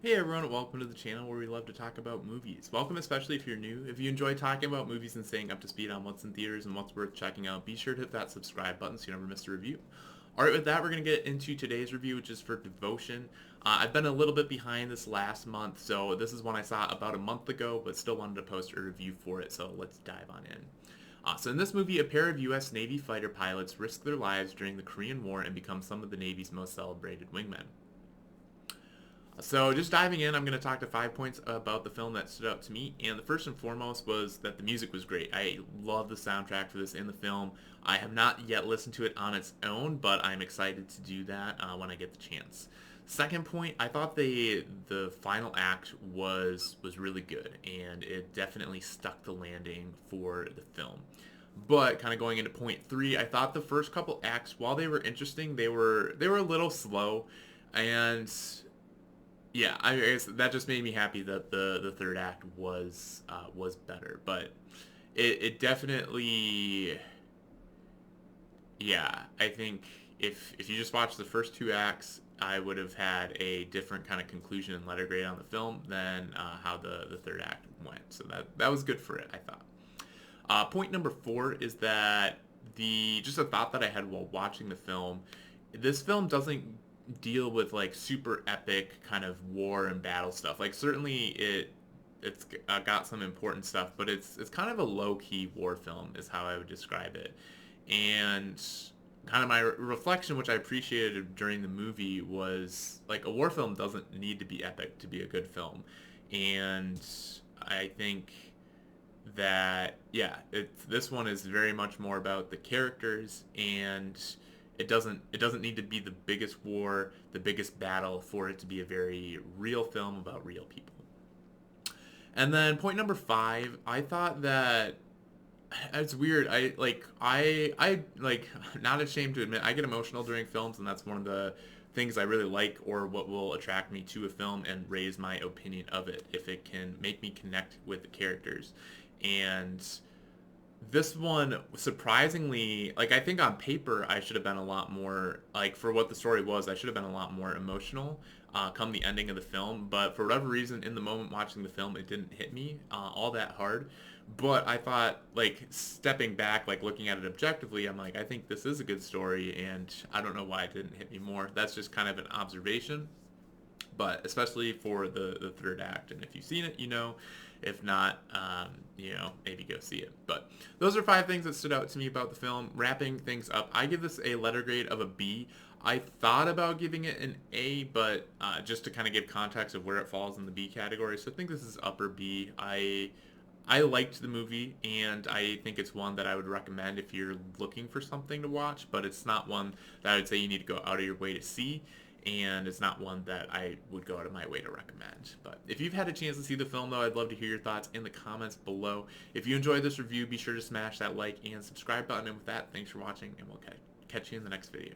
Hey everyone, welcome to the channel where we love to talk about movies. Welcome especially if you're new. If you enjoy talking about movies and staying up to speed on what's in theaters and what's worth checking out, be sure to hit that subscribe button so you never miss a review. Alright, with that we're going to get into today's review, which is for Devotion. I've been a little bit behind this last month, so this is one I saw about a month ago, but still wanted to post a review for it, so let's dive on in. So in this movie, a pair of U.S. Navy fighter pilots risk their lives during the Korean War and become some of the Navy's most celebrated wingmen. So just diving in, I'm going to talk to 5 points about the film that stood out to me. And the first and foremost was that the music was great. I love the soundtrack for this in the film. I have not yet listened to it on its own, but I'm excited to do that when I get the chance. Second point, I thought the final act was really good, and it definitely stuck the landing for the film. But kind of going into point three, I thought the first couple acts, while they were interesting, they were a little slow, and yeah, I guess that just made me happy that the third act was better, but it definitely, yeah, I think if you just watch the first two acts, I would have had a different kind of conclusion and letter grade on the film than how the third act went. So that was good for it, I thought. Point number four is that the just a thought that I had while watching the film. This film doesn't deal with like super epic kind of war and battle stuff. Like certainly it's got some important stuff, but it's kind of a low key war film is how I would describe it. And kind of my reflection, which I appreciated during the movie, was like a war film doesn't need to be epic to be a good film, and I think that yeah, this one is very much more about the characters, and it doesn't need to be the biggest war, the biggest battle for it to be a very real film about real people. And then point number five, I thought that it's weird. I like not ashamed to admit I get emotional during films, and that's one of the things I really like, or what will attract me to a film and raise my opinion of it if it can make me connect with the characters. And this one, surprisingly, like I think on paper I should have been a lot more, like for what the story was, I should have been a lot more emotional come the ending of the film. But for whatever reason, in the moment watching the film, it didn't hit me all that hard. But I thought, like stepping back, like looking at it objectively, I'm like, I think this is a good story, and I don't know why it didn't hit me more. That's just kind of an observation, but especially for the third act. And if you've seen it, you know. If not, maybe go see it. But those are 5 things that stood out to me about the film. Wrapping things up, I give this a letter grade of a B. I thought about giving it an A, but just to kind of give context of where it falls in the B category, so I think this is upper B. I liked the movie, and I think it's one that I would recommend if you're looking for something to watch, but it's not one that I would say you need to go out of your way to see, and it's not one that I would go out of my way to recommend. But if you've had a chance to see the film, though, I'd love to hear your thoughts in the comments below. If you enjoyed this review, be sure to smash that like and subscribe button, and with that, thanks for watching, and we'll catch you in the next video.